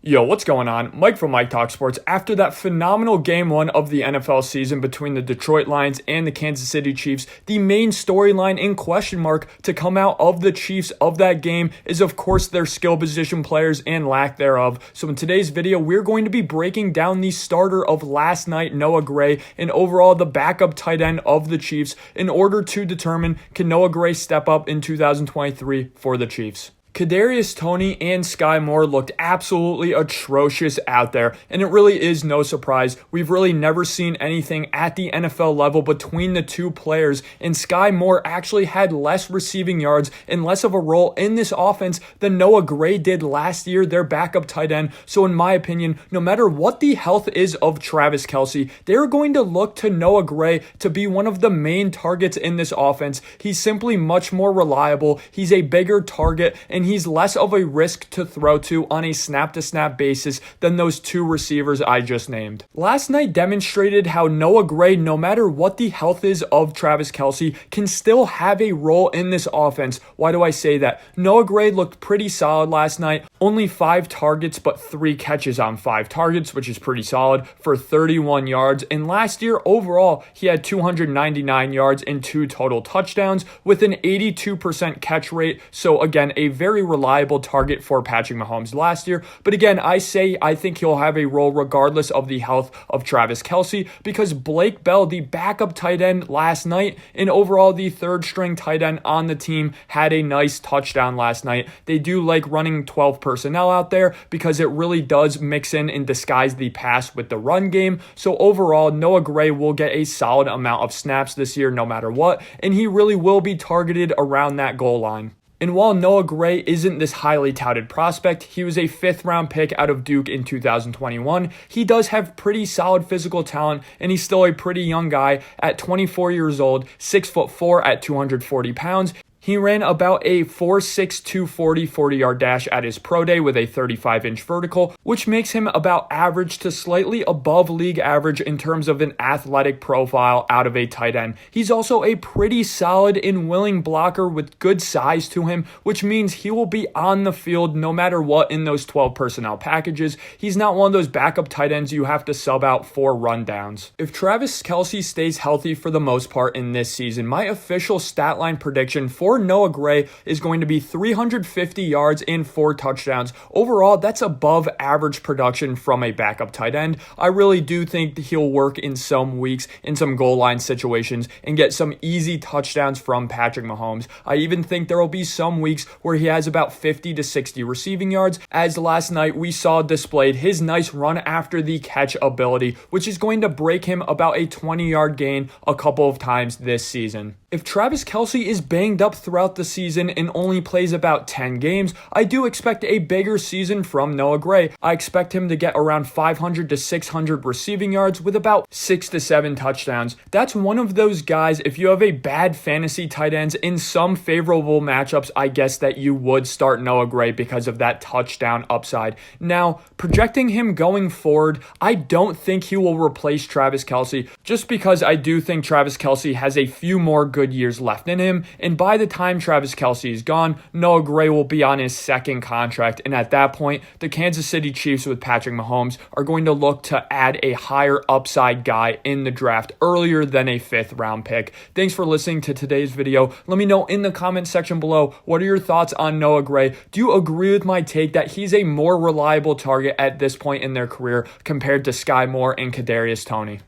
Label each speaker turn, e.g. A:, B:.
A: Yo, what's going on? Mike from Mike Talk Sports. After that phenomenal Game 1 of the NFL season between the Detroit Lions and the Kansas City Chiefs, the main storyline in question mark to come out of the Chiefs of that game is, of course, their skill position players and lack thereof. So in today's video, we're going to be breaking down the starter of last night, Noah Gray, and overall the backup tight end of the Chiefs in order to determine can Noah Gray step up in 2023 for the Chiefs. Kadarius Toney and Sky Moore looked absolutely atrocious out there, and it really is no surprise. We've really never seen anything at the NFL level between the two players, and Sky Moore actually had less receiving yards and less of a role in this offense than Noah Gray did last year, their backup tight end. So in my opinion, no matter what the health is of Travis Kelce, they're going to look to Noah Gray to be one of the main targets in this offense. He's simply much more reliable. He's a bigger target, and he's less of a risk to throw to on a snap-to-snap basis than those two receivers I just named. Last night demonstrated how Noah Gray, no matter what the health is of Travis Kelce, can still have a role in this offense. Why do I say that? Noah Gray looked pretty solid last night. Only 5 targets, but 3 catches on 5 targets, which is pretty solid, for 31 yards. And last year, overall, he had 299 yards and 2 total touchdowns with an 82% catch rate. So again, a very reliable target for Patrick Mahomes last year. But again, I think he'll have a role regardless of the health of Travis Kelce, because Blake Bell, the backup tight end last night, and overall the third string tight end on the team, had a nice touchdown last night. They do like running 12 personnel out there because it really does mix in and disguise the pass with the run game. So overall, Noah Gray will get a solid amount of snaps this year no matter what, and he really will be targeted around that goal line. And while Noah Gray isn't this highly touted prospect, he was a 5th round pick out of Duke in 2021. He does have pretty solid physical talent, and he's still a pretty young guy at 24 years old, 6'4" at 240 pounds. He ran about a 4.6 240 40-yard dash at his pro day with a 35-inch vertical, which makes him about average to slightly above league average in terms of an athletic profile out of a tight end. He's also a pretty solid and willing blocker with good size to him, which means he will be on the field no matter what in those 12 personnel packages. He's not one of those backup tight ends you have to sub out for rundowns. If Travis Kelce stays healthy for the most part in this season, my official stat line prediction for Noah Gray is going to be 350 yards and 4 touchdowns. Overall, that's above average production from a backup tight end. I really do think that he'll work in some weeks in some goal line situations and get some easy touchdowns from Patrick Mahomes. I even think there will be some weeks where he has about 50 to 60 receiving yards, as last night we saw displayed his nice run after the catch ability, which is going to break him about a 20-yard gain a couple of times this season. If Travis Kelce is banged up throughout the season and only plays about 10 games, I do expect a bigger season from Noah Gray. I expect him to get around 500 to 600 receiving yards with about 6 to 7 touchdowns. That's one of those guys, if you have a bad fantasy tight ends in some favorable matchups, I guess that you would start Noah Gray because of that touchdown upside. Now, projecting him going forward, I don't think he will replace Travis Kelce, just because I do think Travis Kelce has a few more good years left in him, and by the time Travis Kelce is gone, Noah Gray will be on his 2nd contract, and at that point, the Kansas City Chiefs with Patrick Mahomes are going to look to add a higher upside guy in the draft earlier than a 5th round pick. Thanks for listening to today's video. Let me know in the comment section below, what are your thoughts on Noah Gray? Do you agree with my take that he's a more reliable target at this point in their career compared to Sky Moore and Kadarius Toney?